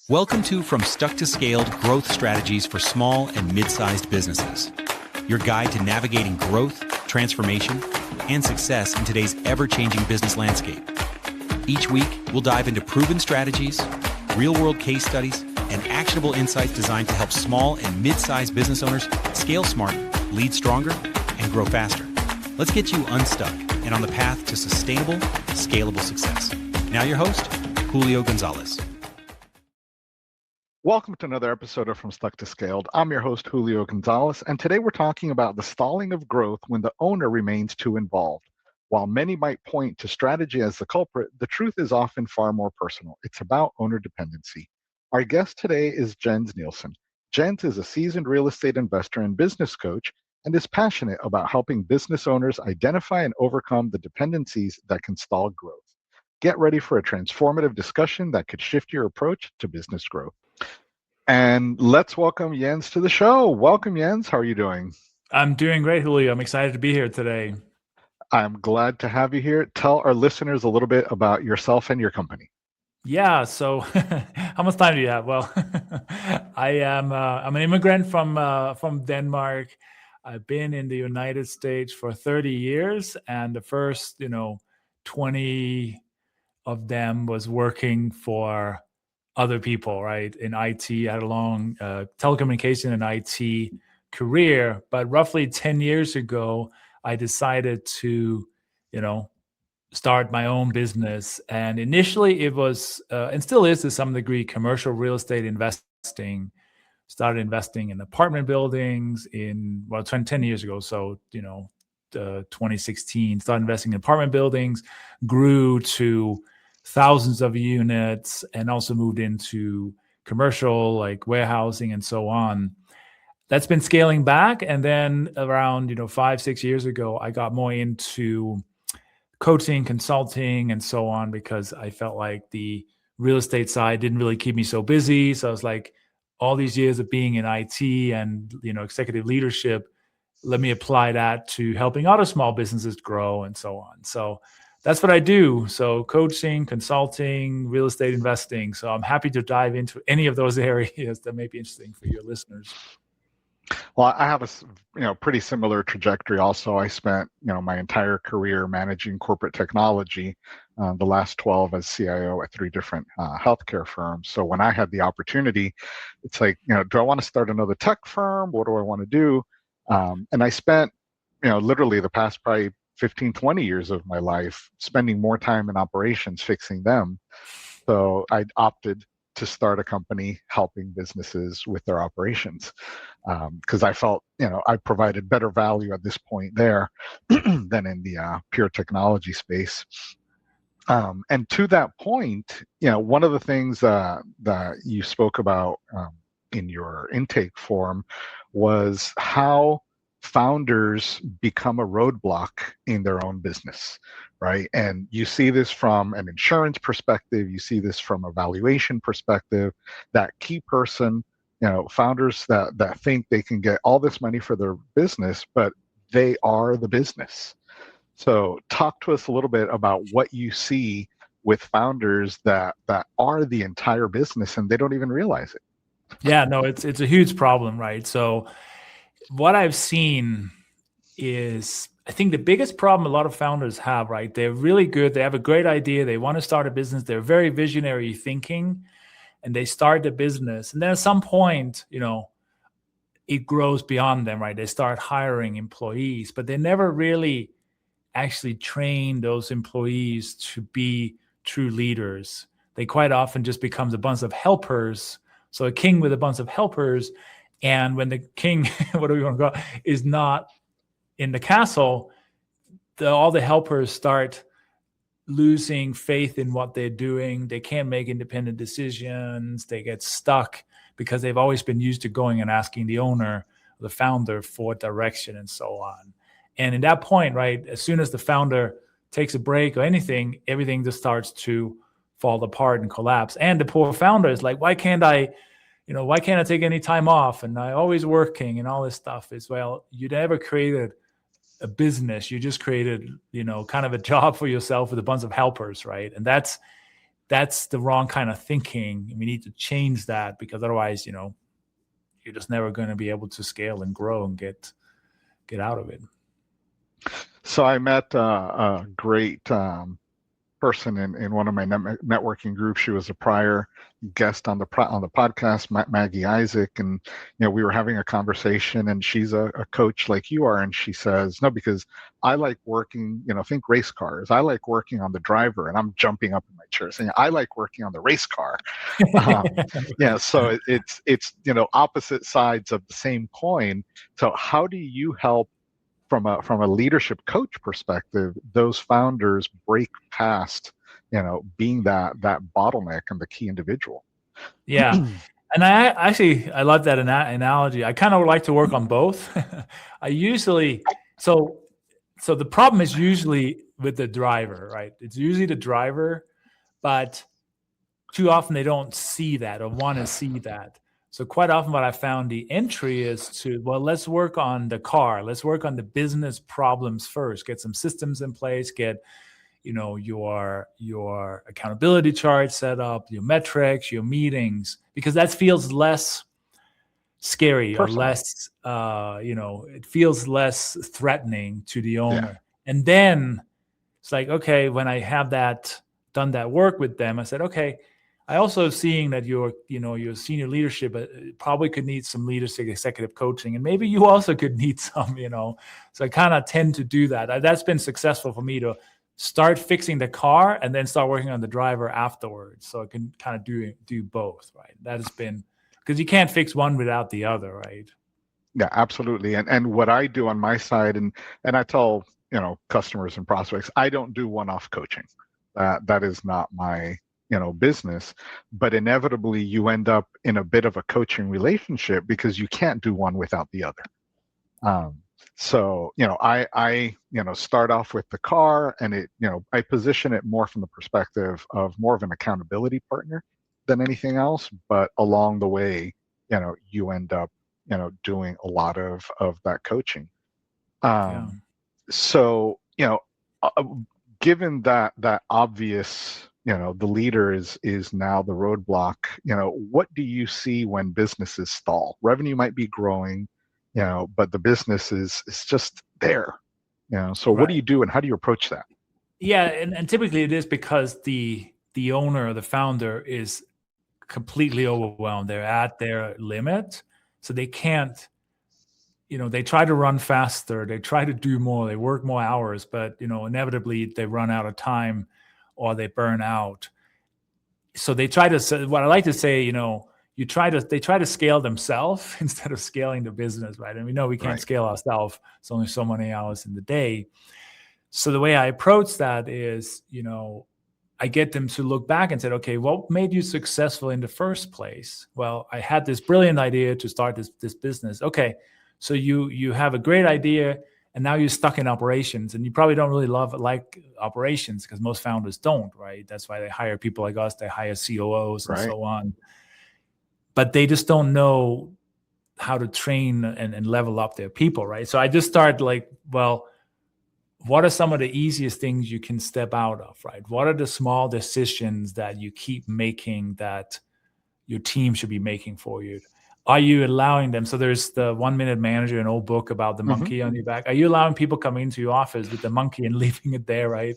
Welcome to From Stuck to Scaled Growth Strategies for Small and Mid-Sized Businesses, your guide to navigating growth, transformation, and success in today's ever-changing business landscape. Each week, we'll dive into proven strategies, real-world case studies, and actionable insights designed to help small and mid-sized business owners scale smart, lead stronger, and grow faster. Let's get you unstuck and on the path to sustainable, scalable success. Now your host, Julio Gonzalez. Welcome to another episode of From Stuck to Scaled. I'm your host, Julio Gonzalez, and today we're talking about the stalling of growth when the owner remains too involved. While many might point to strategy as the culprit, the truth is often far more personal. It's about owner dependency. Our guest today is Jens Nielsen. Jens is a seasoned real estate investor and business coach and is passionate about helping business owners identify and overcome the dependencies that can stall growth. Get ready for a transformative discussion that could shift your approach to business growth. And let's welcome Jens to the show. Welcome, Jens. How are you doing? I'm doing great, Julio. I'm excited to be here today. I'm glad to have you here. Tell our listeners a little bit about yourself and your company. Yeah. So, how much time do you have? Well, I'm an immigrant from Denmark. I've been in the United States for 30 years, and the first 20 of them was working for other people, right? In IT, I had a long telecommunication and IT career, but roughly 10 years ago, I decided to, start my own business. And initially it was, and still is to some degree, commercial real estate investing. Started investing in apartment buildings 10 years ago. So, 2016, started investing in apartment buildings, grew to thousands of units, and also moved into commercial like warehousing and so on. That's been scaling back. And then around 5-6 years ago, I got more into coaching, consulting, and so on, because I felt like the real estate side didn't really keep me so busy. So I was like, all these years of being in IT and executive leadership, let me apply that to helping other small businesses grow and so on. So that's what I do. So coaching, consulting, real estate investing. So I'm happy to dive into any of those areas that may be interesting for your listeners. Well, I have a pretty similar trajectory. Also, I spent my entire career managing corporate technology. The last 12 as CIO at 3 different healthcare firms. So when I had the opportunity, it's like, do I want to start another tech firm? What do I want to do? And I spent literally the past probably 15, 20 years of my life spending more time in operations fixing them. So I opted to start a company helping businesses with their operations because I felt, I provided better value at this point there than in the pure technology space. And to that point, one of the things that you spoke about in your intake form was how founders become a roadblock in their own business, right? And you see this from an insurance perspective, you see this from a valuation perspective, that key person, founders that think they can get all this money for their business, but they are the business. So talk to us a little bit about what you see with founders that are the entire business and they don't even realize it. Yeah, no, it's a huge problem, right? So what I've seen is, I think the biggest problem a lot of founders have, right? They're really good. They have a great idea. They want to start a business. They're very visionary thinking, and they start the business. And then at some point, it grows beyond them, right? They start hiring employees, but they never really actually train those employees to be true leaders. They quite often just becomes a bunch of helpers. So a king with a bunch of helpers. And when the king, whatever you want to call it, is not in the castle, all the helpers start losing faith in what they're doing. They can't make independent decisions. They get stuck because they've always been used to going and asking the owner, the founder, for direction and so on. And at that point, right, as soon as the founder takes a break or anything, everything just starts to fall apart and collapse. And the poor founder is like, why can't I take any time off? And I always working and all this stuff as well. You never created a business. You just created, kind of a job for yourself with a bunch of helpers, right? And that's that's the wrong kind of thinking. We need to change that, because otherwise, you're just never going to be able to scale and grow and get out of it. So I met a great person in one of my networking groups. She was a prior guest on the podcast, Maggie Isaac, and we were having a conversation, and she's a coach like you are, and she says, no, because I like working, think race cars. I like working on the driver, and I'm jumping up in my chair saying, I like working on the race car. So it's opposite sides of the same coin. So how do you help, from a leadership coach perspective, those founders break past, being that bottleneck and the key individual? Yeah. And I love that analogy. I kind of would like to work on both. I usually, so the problem is usually with the driver, right? It's usually the driver, but too often they don't see that or want to see that. So quite often what I found the entry is to, well, let's work on the car. Let's work on the business problems first. Get some systems in place. Get, your accountability chart set up, your metrics, your meetings, because that feels less scary or less, it feels less threatening to the owner. Yeah. And then it's like, okay, when I have done that work with them, I said, okay, I also seeing that your senior leadership probably could need some leadership executive coaching, and maybe you also could need some, So I kind of tend to do that. That's been successful for me to start fixing the car and then start working on the driver afterwards. So I can kind of do both, right? That has been, because you can't fix one without the other, right? Yeah, absolutely. And what I do on my side, and I tell customers and prospects, I don't do one-off coaching. That is not my business, but inevitably you end up in a bit of a coaching relationship because you can't do one without the other. So I start off with the car, and I position it more from the perspective of more of an accountability partner than anything else. But along the way, you end up doing a lot of that coaching. So given that obvious, the leader is now the roadblock, what do you see when businesses stall? Revenue might be growing, but the business is just there. So what do you do, and how do you approach that? Yeah, and typically it is because the owner or the founder is completely overwhelmed. They're at their limit, so they can't, they try to run faster, they try to do more, they work more hours, but inevitably they run out of time or they burn out. So they try to, what I like to say, they try to scale themselves instead of scaling the business, right? And we know we can't scale ourselves. It's only so many hours in the day. So the way I approach that is, I get them to look back and say, okay, what made you successful in the first place? Well, I had this brilliant idea to start this business. Okay, so you have a great idea, and now you're stuck in operations, and you probably don't really like operations, because most founders don't, right? That's why they hire people like us. They hire COOs and so on. But they just don't know how to train and level up their people, right? So I just start like, well, what are some of the easiest things you can step out of, right? What are the small decisions that you keep making that your team should be making for you? Are you allowing them? So there's the 1 Minute Manager, an old book about the monkey on your back. Are you allowing people coming into your office with the monkey and leaving it there, right?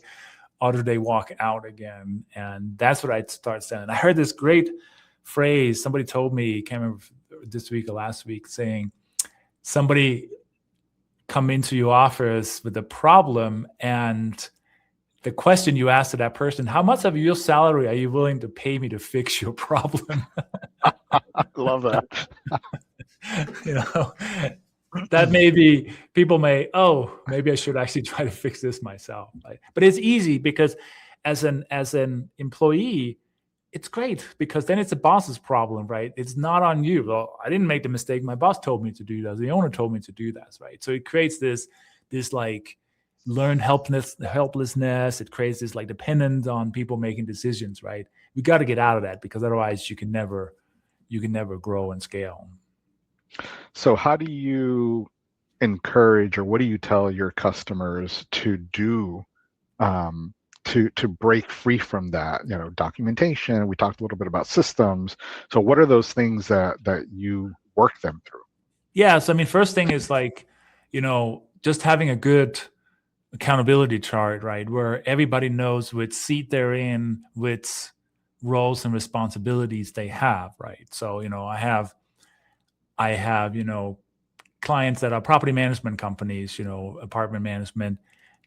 Or do they walk out again? And that's what I'd start saying. I heard this great phrase. Somebody told me, can't remember this week or last week, saying somebody come into your office with a problem, and the question you ask to that person, how much of your salary are you willing to pay me to fix your problem? I love that. That maybe people maybe I should actually try to fix this myself. Right? But it's easy because as an employee, it's great, because then it's the boss's problem, right? It's not on you. Well, I didn't make the mistake. My boss told me to do that. The owner told me to do that, right? So it creates this like learned helplessness. It creates this like dependence on people making decisions, right? We got to get out of that, because otherwise you can never grow and scale. So how do you encourage, or what do you tell your customers to do to break free from that? Documentation. We talked a little bit about systems. So what are those things that you work them through? Yeah. So, I mean, first thing is like, just having a good accountability chart, right? Where everybody knows which seat they're in, which roles and responsibilities they have, right? So, I have, clients that are property management companies, apartment management.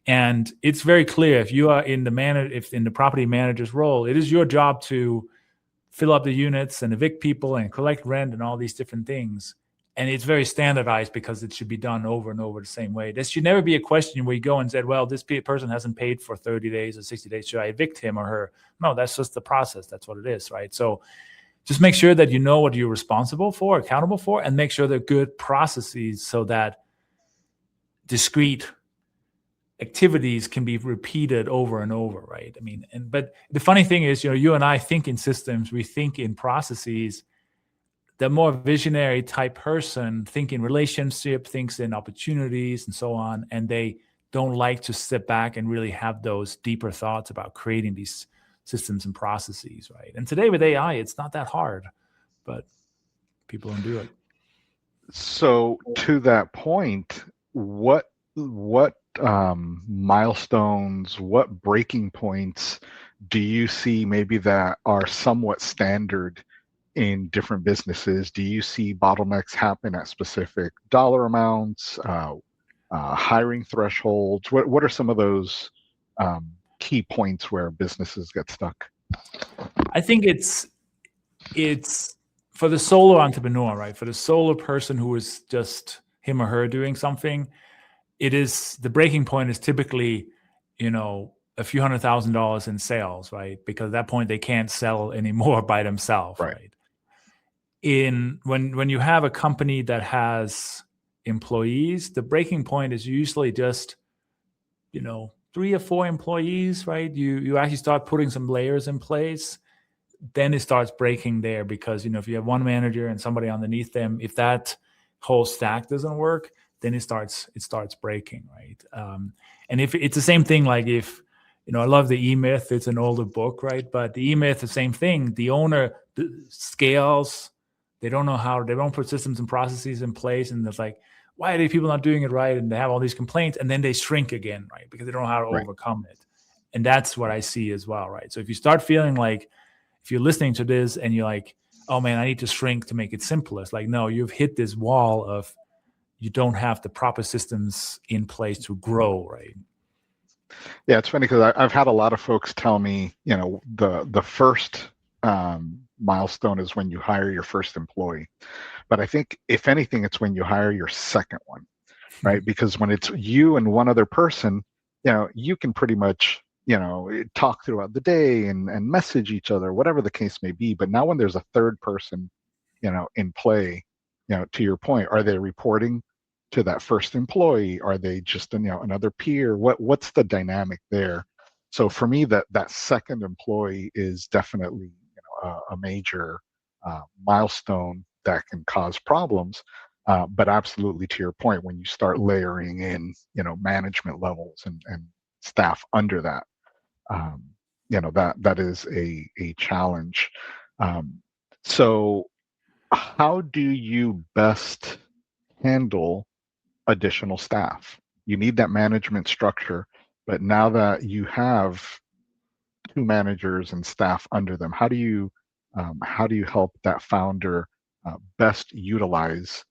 And it's very clear if you are in the property manager's role, it is your job to fill up the units and evict people and collect rent and all these different things. And it's very standardized because it should be done over and over the same way. There should never be a question where you go and said, well, this person hasn't paid for 30 days or 60 days. Should I evict him or her? No, that's just the process. That's what it is, right? So just make sure that you know what you're responsible for, accountable for, and make sure they're good processes so that discrete activities can be repeated over and over, right? I mean, but the funny thing is, you and I think in systems, we think in processes. The more visionary type person think in relationship, thinks in opportunities and so on, and they don't like to sit back and really have those deeper thoughts about creating these systems and processes, right? And today with AI, it's not that hard, but people don't do it. So to that point, what milestones, what breaking points do you see maybe that are somewhat standard in different businesses? Do you see bottlenecks happen at specific dollar amounts, hiring thresholds? What are some of those key points where businesses get stuck? I think it's for the solo entrepreneur, right? For the solo person who is just him or her doing something, the breaking point is typically, a few $100,000 in sales, right? Because at that point they can't sell anymore by themselves, right? When you have a company that has employees, the breaking point is usually just, 3 or 4 employees, right? You actually start putting some layers in place. Then it starts breaking there because, if you have one manager and somebody underneath them, if that whole stack doesn't work, then it starts breaking, right? And if it's the same thing, like if, I love the E-Myth, it's an older book, right? But the E-Myth, the same thing. The owner scales, they don't put systems and processes in place. And it's like, why are these people not doing it right? And they have all these complaints and then they shrink again, right? Because they don't know how to overcome it. And that's what I see as well, right? So if you start feeling like, if you're listening to this and you're like, oh man, I need to shrink to make it simpler. It's like, no, you've hit this wall of you don't have the proper systems in place to grow, right? Yeah, it's funny because I've had a lot of folks tell me, the first milestone is when you hire your first employee. But I think if anything, it's when you hire your second one, right? Because when it's you and one other person, you can pretty much, talk throughout the day and message each other, whatever the case may be. But now when there's a third person, in play, to your point, are they reporting to that first employee? Are they just another peer? What's the dynamic there? So for me, that second employee is definitely a major milestone that can cause problems. But absolutely, to your point, when you start layering in management levels and staff under that, that is a challenge. So how do you best handle additional staff? You need that management structure, but now that you have 2 managers and staff under them, how do you help that founder best utilize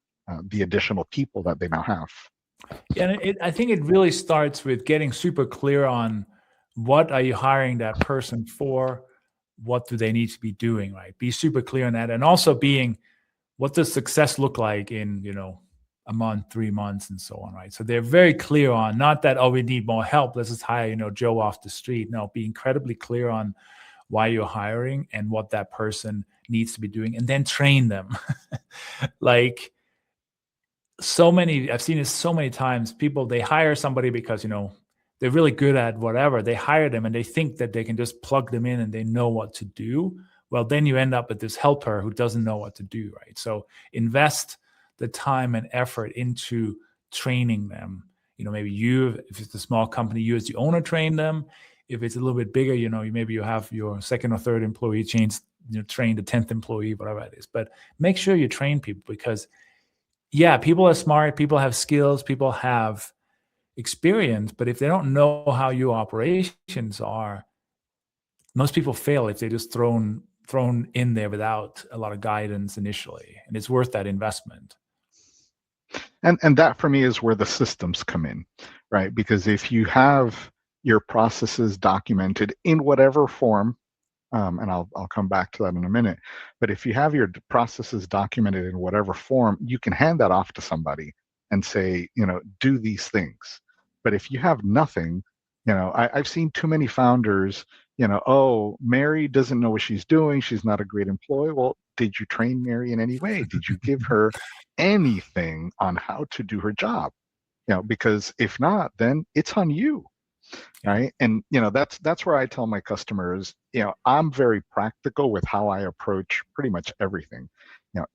the additional people that they now have? Yeah, and I think it really starts with getting super clear on what are you hiring that person for, what do they need to be doing, right? Be super clear on that, and also being, what does success look like in a month, 3 months, and so on, right? So they're very clear on, not that, oh, we need more help, let's just hire Joe off the street. No, be incredibly clear on why you're hiring and what that person needs to be doing, and then train them. Like, I've seen it so many times. People, they hire somebody because they're really good at whatever. They hire them and they think that they can just plug them in and they know what to do. Well, then you end up with this helper who doesn't know what to do, right? So invest the time and effort into training them. Maybe if it's a small company, you as the owner train them. If it's a little bit bigger, maybe you have your second or third employee train the 10th employee, whatever it is. But make sure you train people, because people are smart, people have skills, people have experience, but if they don't know how your operations are, most people fail if they just thrown in there without a lot of guidance initially, and it's worth that investment. And that for me is where the systems come in, right? Because if you have your processes documented in whatever form, and I'll come back to that in a minute, but if you have your processes documented in whatever form, you can hand that off to somebody and say, do these things. But if you have nothing, I've seen too many founders, oh, Mary doesn't know what she's doing, she's not a great employee. Well, did you train Mary in any way? Did you give her anything on how to do her job? Because if not, then it's on you, right? And that's where I tell my customers, I'm very practical with how I approach pretty much everything.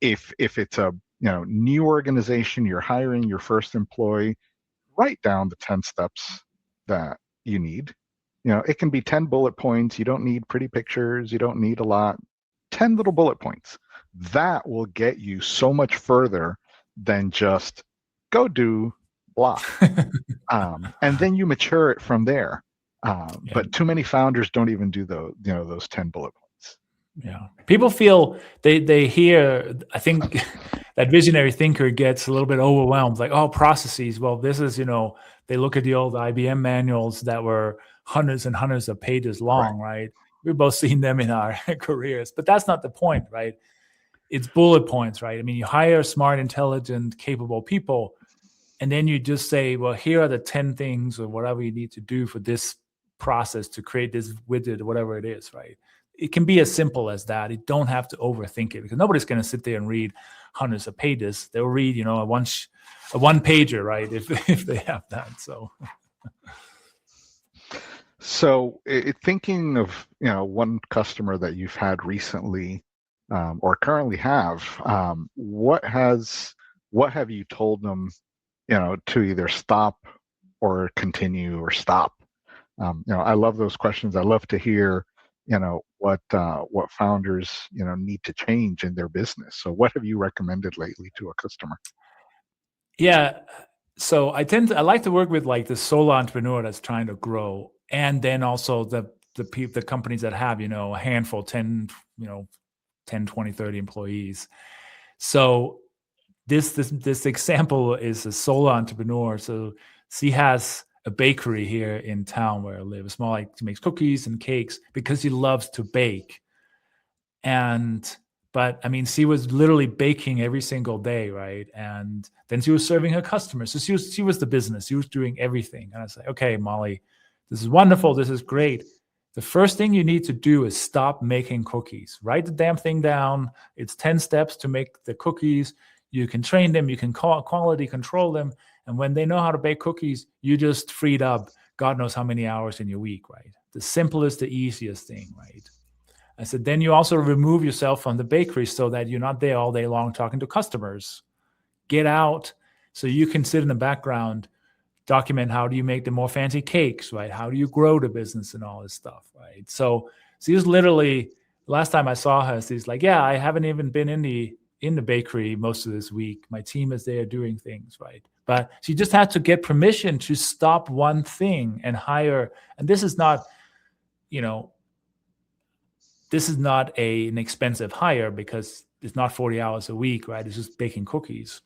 If it's a new organization, you're hiring your first employee, write down the 10 steps that you need. It can be 10 bullet points. You don't need pretty pictures. You don't need a lot. 10 little bullet points. That will get you so much further than just go do blah. And then you mature it from there. But too many founders don't even do those 10 bullet points. Yeah. People feel they hear, I think that visionary thinker gets a little bit overwhelmed, like, oh, processes. Well, this is, they look at the old IBM manuals that were hundreds and hundreds of pages long, right? We've both seen them in our careers, but that's not the point, right? It's bullet points, right? I mean, you hire smart, intelligent, capable people, and then you just say, well, here are the 10 things or whatever you need to do for this process to create this widget or whatever it is, right? It can be as simple as that. You don't have to overthink it, because nobody's going to sit there and read hundreds of pages. They'll read, a one pager, right? If they have that. So thinking of, one customer that you've had recently or currently have, what have you told them, to either stop or continue or stop? I love those questions. I love to hear, what founders, need to change in their business. So what have you recommended lately to a customer? Yeah. So I like to work with like the solo entrepreneur that's trying to grow. And then also the companies that have, a handful, 10, 20, 30 employees. So this example is a solo entrepreneur. So she has a bakery here in town where I live. It's more like she makes cookies and cakes because she loves to bake. But I mean, she was literally baking every single day, right? And then she was serving her customers. So she was the business. She was doing everything. And I was like, okay, Molly, this is wonderful. This is great. The first thing you need to do is stop making cookies. Write the damn thing down. It's 10 steps to make the cookies. You can train them. You can quality control them. And when they know how to bake cookies, you just freed up God knows how many hours in your week, right? The simplest, the easiest thing, right? I said, then you also remove yourself from the bakery so that you're not there all day long talking to customers. Get out so you can sit in the background, document how do you make the more fancy cakes, right? How do you grow the business and all this stuff, right? So she was literally, last time I saw her, she's like, yeah, I haven't even been in the bakery most of this week. My team is there doing things, right? But she just had to get permission to stop one thing and hire. And this is not, an expensive hire because it's not 40 hours a week, right? It's just baking cookies.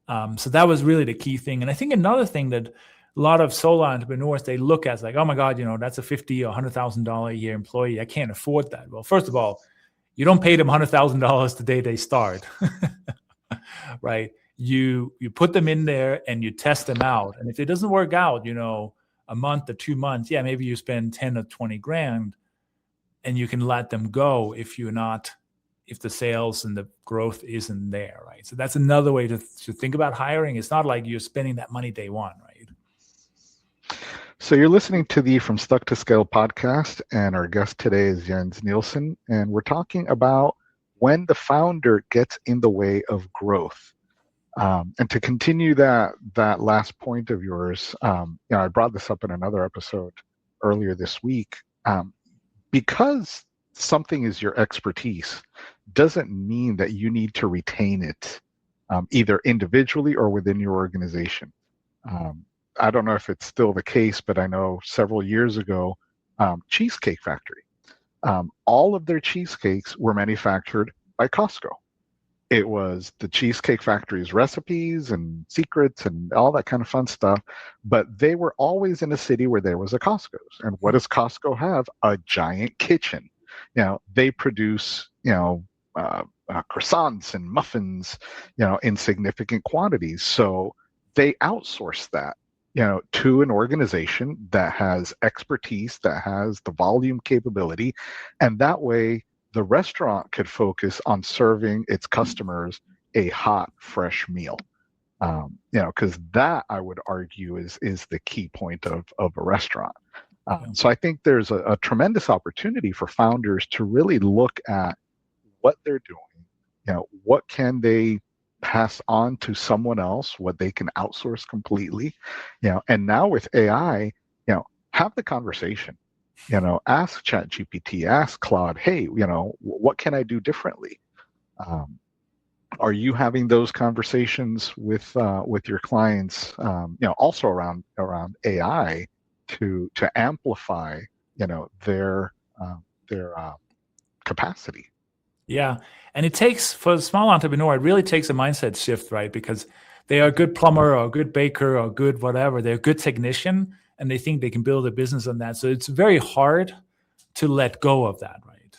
So that was really the key thing. And I think another thing that a lot of solo entrepreneurs, they look at like, oh my God, that's a $50,000 or $100,000 a year employee. I can't afford that. Well, first of all, you don't pay them $100,000 the day they start, right? You put them in there and you test them out. And if it doesn't work out, a month or 2 months, maybe you spend 10 or 20 grand and you can let them go if the sales and the growth isn't there, right? So that's another way to think about hiring. It's not like you're spending that money day one, right? So you're listening to the From Stuck to Scale podcast, and our guest today is Jens Nielsen, and we're talking about when the founder gets in the way of growth. And to continue that last point of yours, I brought this up in another episode earlier this week. Because something is your expertise doesn't mean that you need to retain it either individually or within your organization. I don't know if it's still the case, but I know several years ago, Cheesecake Factory, all of their cheesecakes were manufactured by Costco. It was the Cheesecake Factory's recipes and secrets and all that kind of fun stuff, but they were always in a city where there was a Costco's. And what does Costco have? A giant kitchen. They produce, croissants and muffins, in significant quantities. So they outsource that, to an organization that has expertise, that has the volume capability, and that way the restaurant could focus on serving its customers a hot, fresh meal. Because that, I would argue, is the key point of a restaurant. So I think there's a tremendous opportunity for founders to really look at what they're doing. What can they pass on to someone else, what they can outsource completely. And now with AI, have the conversation. Ask ChatGPT, ask Claude, hey, what can I do differently? Are you having those conversations with your clients? Also around AI to amplify, their capacity. Yeah, and it takes, for a small entrepreneur, it really takes a mindset shift, right? Because they are a good plumber or a good baker or good whatever. They're a good technician, and they think they can build a business on that. So it's very hard to let go of that, right?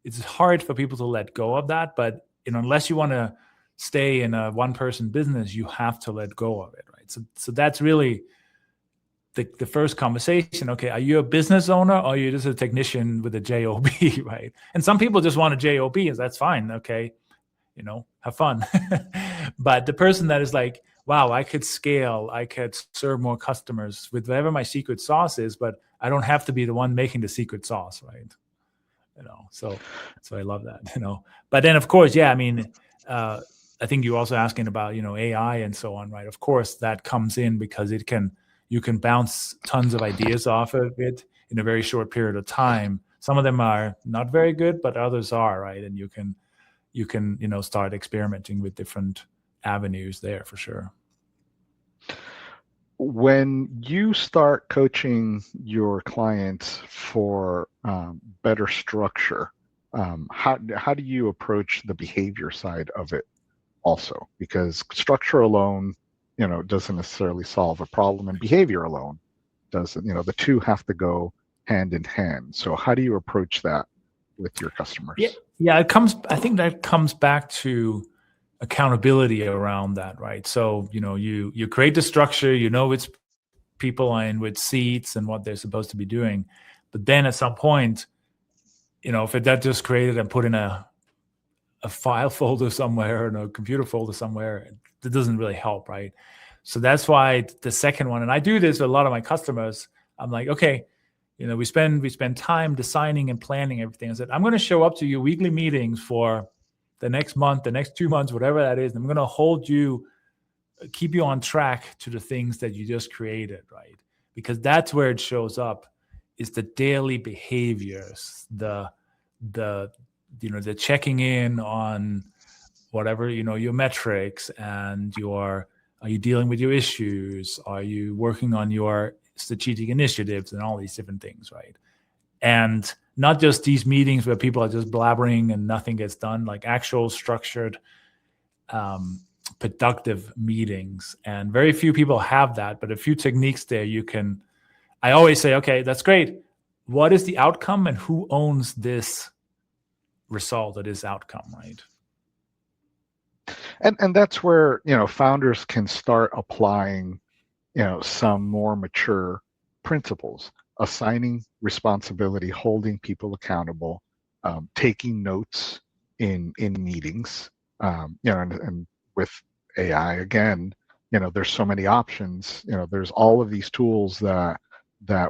It's hard for people to let go of that, but unless you want to stay in a one-person business, you have to let go of it, right? So that's really the first conversation. Okay, are you a business owner or are you just a technician with a job, right? And some people just want a job, and that's fine. Okay, have fun. But the person that is like, wow, I could scale, I could serve more customers with whatever my secret sauce is, but I don't have to be the one making the secret sauce, right? So I love that. But then of course, yeah, I mean, I think you're also asking about AI and so on, right? Of course, that comes in because you can bounce tons of ideas off of it in a very short period of time. Some of them are not very good, but others are, right? And you can start experimenting with different avenues there for sure. When you start coaching your clients for better structure, how do you approach the behavior side of it also? Because structure alone, doesn't necessarily solve a problem, and behavior alone doesn't. The two have to go hand in hand. So how do you approach that with your customers? Yeah, I think that comes back to accountability around that, right? So, you create the structure, it's people in with seats and what they're supposed to be doing. But then at some point, if that just created and put in a file folder somewhere or a computer folder somewhere, that doesn't really help, right? So that's why the second one, and I do this with a lot of my customers, I'm like, okay, we spend time designing and planning everything. I said, I'm going to show up to your weekly meetings for the next month, the next 2 months, whatever that is. And I'm going to keep you on track to the things that you just created, right? Because that's where it shows up, is the daily behaviors, the checking in on whatever, your metrics, and are you dealing with your issues? Are you working on your strategic initiatives and all these different things, right? And not just these meetings where people are just blabbering and nothing gets done, like actual structured, productive meetings. And very few people have that, but a few techniques there I always say, okay, that's great. What is the outcome and who owns this result or this outcome, right? And that's where, founders can start applying, some more mature principles, assigning responsibility, holding people accountable, taking notes in meetings, and with AI again, there's so many options. There's all of these tools that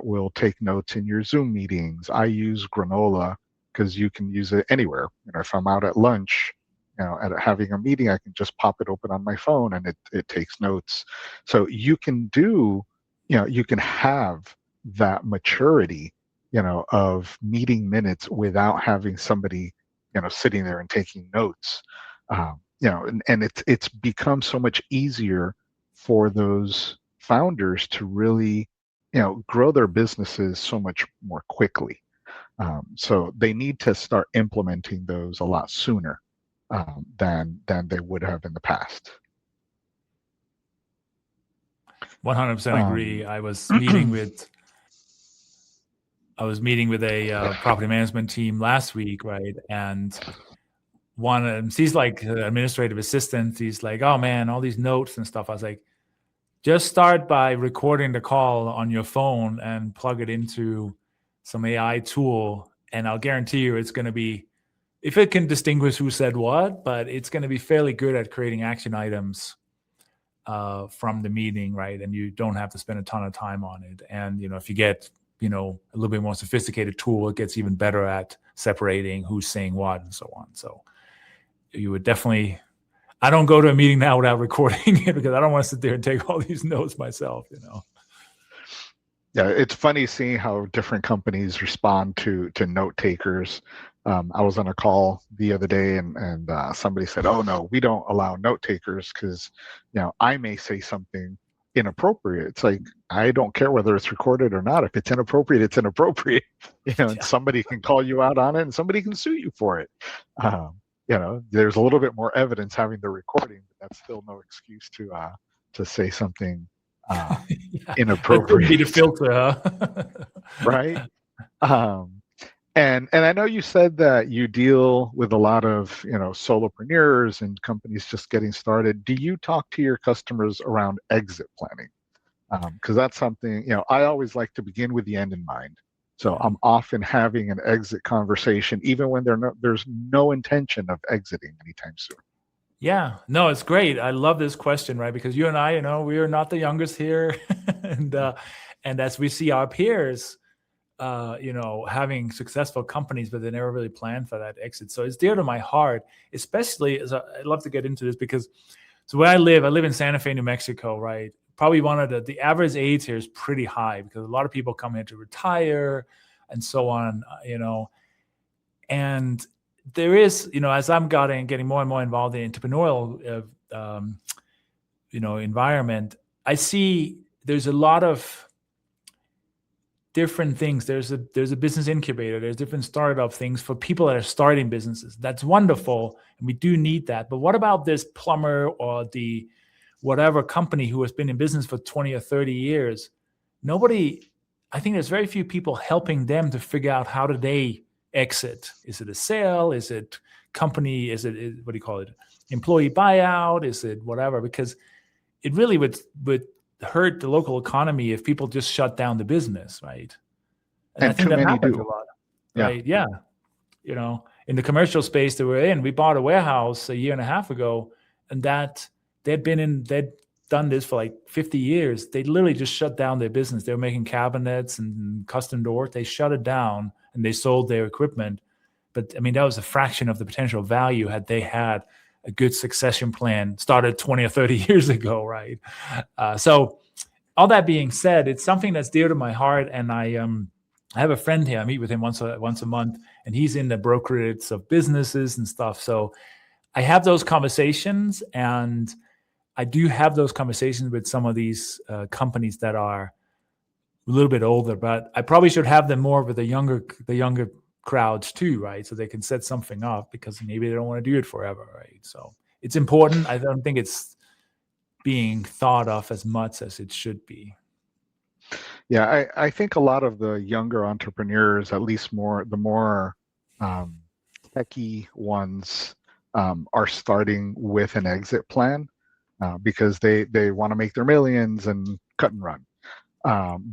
will take notes in your Zoom meetings. I use Granola because you can use it anywhere. If I'm out at lunch, at having a meeting, I can just pop it open on my phone and it takes notes. So you can you can have that maturity, of meeting minutes without having somebody, sitting there and taking notes. And it's become so much easier for those founders to really, grow their businesses so much more quickly. So they need to start implementing those a lot sooner than they would have in the past. 100% agree. I was meeting with a property management team last week, right? And one of them, he's like administrative assistant. He's like, oh man, all these notes and stuff. I was like, just start by recording the call on your phone and plug it into some AI tool. And I'll guarantee you it's going to be, if it can distinguish who said what, but it's going to be fairly good at creating action items from the meeting, right? And you don't have to spend a ton of time on it. And, if you get, a little bit more sophisticated tool, it gets even better at separating who's saying what and so on. So you would definitely, I don't go to a meeting now without recording it because I don't want to sit there and take all these notes myself, Yeah, it's funny seeing how different companies respond to note takers. I was on a call the other day and somebody said, oh no, we don't allow note takers because, I may say something inappropriate. It's like, I don't care whether it's recorded or not. If it's inappropriate, it's inappropriate. And somebody can call you out on it and somebody can sue you for it. There's a little bit more evidence having the recording, but that's still no excuse to say something inappropriate. That could be the filter, huh? Right. And I know you said that you deal with a lot of, solopreneurs and companies just getting started. Do you talk to your customers around exit planning? Because that's something, I always like to begin with the end in mind. So I'm often having an exit conversation, even when there's no intention of exiting anytime soon. Yeah, no, it's great. I love this question, right? Because you and I, we are not the youngest here, and as we see our peers, having successful companies, but they never really planned for that exit. So it's dear to my heart, especially as I'd love to get into this because, so where I live in Santa Fe, New Mexico, right? Probably one of the average age here is pretty high because a lot of people come here to retire and so on, and there is, as I'm getting more and more involved in the entrepreneurial, environment, I see there's a lot of different things. There's a business incubator. There's different startup things for people that are starting businesses. That's wonderful, and we do need that. But what about this plumber or the whatever company who has been in business for 20 or 30 years? I think there's very few people helping them to figure out how do they exit. Is it a sale? Is it company? Is it, what do you call it? Employee buyout? Is it whatever? Because it really would hurt the local economy if people just shut down the business, right? And I think that happens a lot, right? Yeah. In the commercial space that we're in, we bought a warehouse a year and a half ago, and that they'd done this for like 50 years. They literally just shut down their business. They were making cabinets and custom doors. They shut it down and they sold their equipment. But I mean, that was a fraction of the potential value had they had a good succession plan started 20 or 30 years ago, right? So all that being said, it's something that's dear to my heart. And I have a friend here. I meet with him once a month, and he's in the brokerage of businesses and stuff. So I have those conversations, and I do have those conversations with some of these companies that are a little bit older, but I probably should have them more with the younger crowds too, right? So they can set something up because maybe they don't want to do it forever, right? So it's important. I don't think it's being thought of as much as it should be. Yeah, I think a lot of the younger entrepreneurs, at least the more techie ones, are starting with an exit plan because they want to make their millions and cut and run.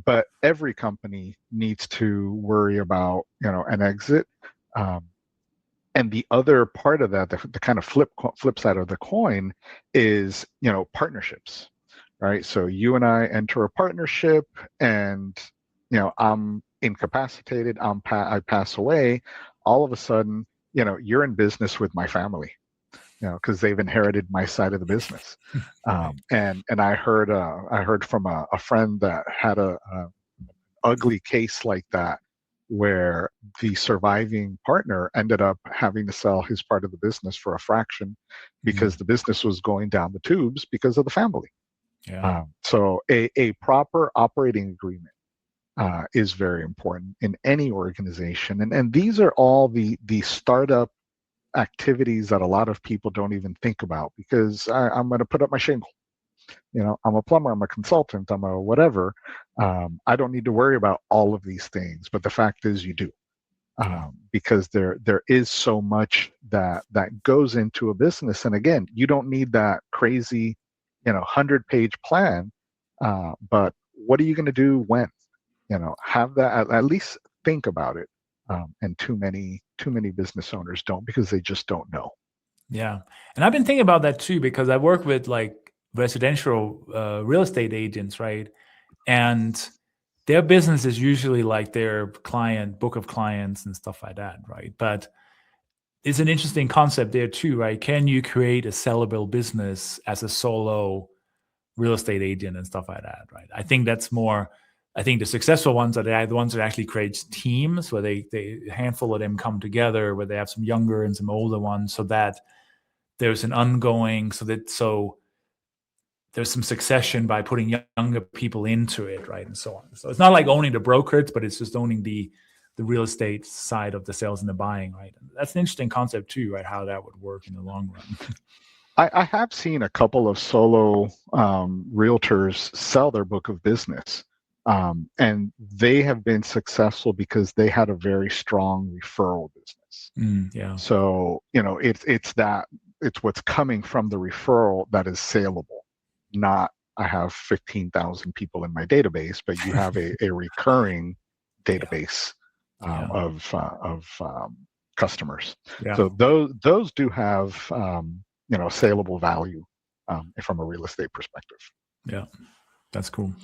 But every company needs to worry about, an exit. And the other part of that, the kind of flip side of the coin is, partnerships, right? So you and I enter a partnership and, I'm incapacitated, I pass away. All of a sudden, you're in business with my family, because they've inherited my side of the business. And I heard from a friend that had an ugly case like that where the surviving partner ended up having to sell his part of the business for a fraction because the business was going down the tubes because of the family. Yeah. So a proper operating agreement is very important in any organization. And these are all the startup activities that a lot of people don't even think about, because I'm going to put up my shingle. I'm a plumber, I'm a consultant, I'm a whatever. I don't need to worry about all of these things, but the fact is you do. Because there is so much that goes into a business. And again, you don't need that crazy 100-page plan, but what are you going to do when? Have that, at least think about it. And too many business owners don't, because they just don't know. Yeah. And I've been thinking about that too, because I work with like residential real estate agents, right? And their business is usually like their client book of clients and stuff like that, right? But it's an interesting concept there too, right? Can you create a sellable business as a solo real estate agent and stuff like that, right? I think the successful ones are the ones that actually create teams where a handful of them come together, where they have some younger and some older ones, so that there's an ongoing, so there's some succession by putting younger people into it, right, and so on. So it's not like owning the brokerage, but it's just owning the real estate side of the sales and the buying, right? And that's an interesting concept too, right? How that would work in the long run. I have seen a couple of solo realtors sell their book of business, and they have been successful because they had a very strong referral business. Yeah. So it's what's coming from the referral that is saleable, not I have 15,000 people in my database, but you have a recurring database of customers. Yeah. So those do have saleable value from a real estate perspective. Yeah, that's cool.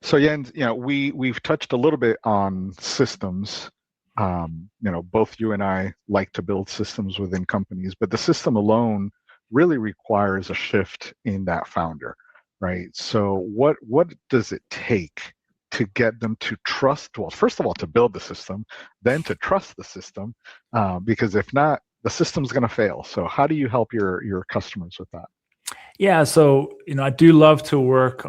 So Jens, we've touched a little bit on systems. Both you and I like to build systems within companies, but the system alone really requires a shift in that founder, right? So what does it take to get them to trust? Well, first of all, to build the system, then to trust the system, because if not, the system's going to fail. So how do you help your customers with that? Yeah, so I do love to work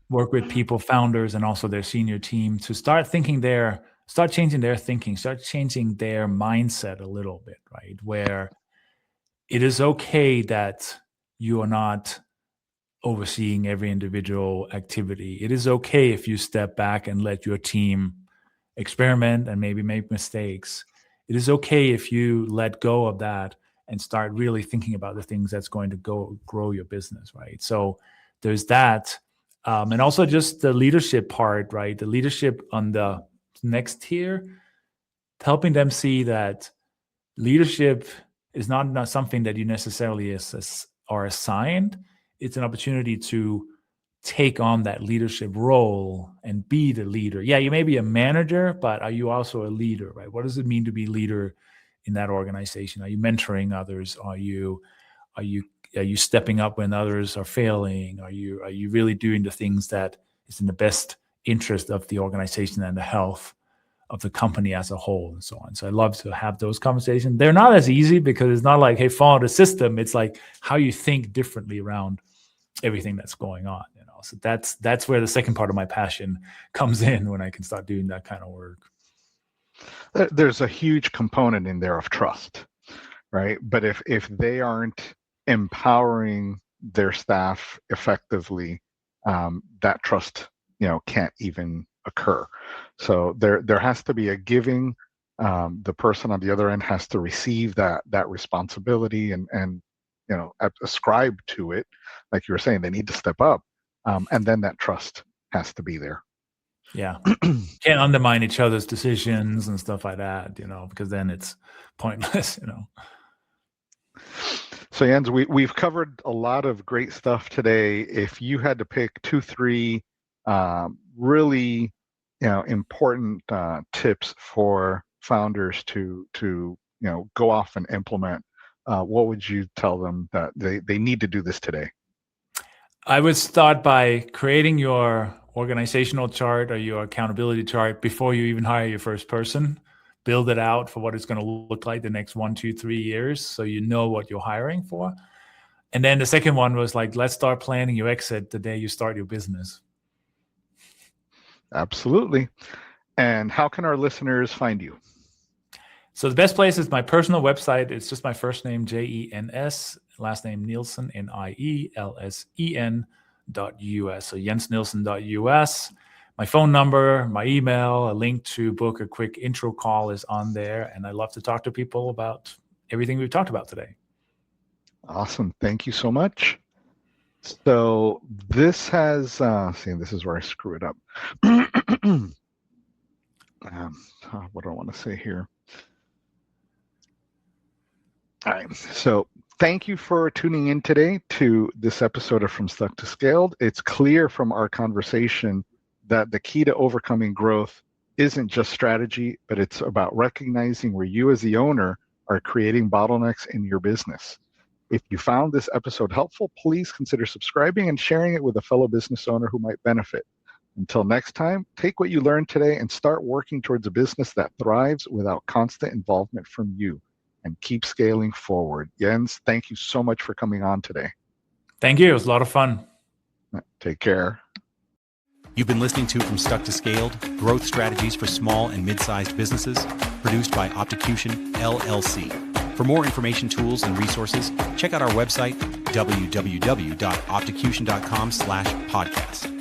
with people, founders, and also their senior team to start changing their thinking, start changing their mindset a little bit, right? Where it is okay that you are not overseeing every individual activity. It is okay if you step back and let your team experiment and maybe make mistakes. It is okay if you let go of that and start really thinking about the things that's going to grow your business, right? So there's that. And also just the leadership part, right? The leadership on the next tier, helping them see that leadership is not something that you necessarily are assigned. It's an opportunity to take on that leadership role and be the leader. Yeah, you may be a manager, but are you also a leader, right? What does it mean to be a leader in that organization? Are you mentoring others? Are you stepping up when others are failing? Are you really doing the things that is in the best interest of the organization and the health of the company as a whole, and so on? So I love to have those conversations. They're not as easy because it's not like, hey, follow the system. It's like how you think differently around everything that's going on. So that's where the second part of my passion comes in, when I can start doing that kind of work. There's a huge component in there of trust, right? But if they aren't empowering their staff effectively, that trust can't even occur. So there has to be a giving. The person on the other end has to receive that responsibility and ascribe to it. Like you were saying, they need to step up, and then that trust has to be there. Yeah, can't undermine each other's decisions and stuff like that, because then it's pointless. So Jens, we've covered a lot of great stuff today. If you had to pick 2-3 really important tips for founders to go off and implement, what would you tell them that they need to do this today? I would start by creating your organizational chart or your accountability chart before you even hire your first person. Build it out for what it's going to look like the next 1, 2, 3 years, so you know what you're hiring for. And then the second one was like, let's start planning your exit the day you start your business. Absolutely. And how can our listeners find you? So the best place is my personal website. It's just my first name, Jens, last name Nielsen, Nielsen.us. So jensnielsen.us. My phone number, my email, a link to book a quick intro call is on there. And I love to talk to people about everything we've talked about today. Awesome. Thank you so much. So this has, this is where I screw it up. What do I want to say here? All right. So thank you for tuning in today to this episode of From Stuck to Scaled. It's clear from our conversation that the key to overcoming growth isn't just strategy, but it's about recognizing where you as the owner are creating bottlenecks in your business. If you found this episode helpful, please consider subscribing and sharing it with a fellow business owner who might benefit. Until next time, take what you learned today and start working towards a business that thrives without constant involvement from you, and keep scaling forward. Jens, thank you so much for coming on today. Thank you. It was a lot of fun. Take care. You've been listening to From Stuck to Scaled, Growth Strategies for Small and Mid-Sized Businesses, produced by Opticution, LLC. For more information, tools, and resources, check out our website, www.opticution.com/podcast.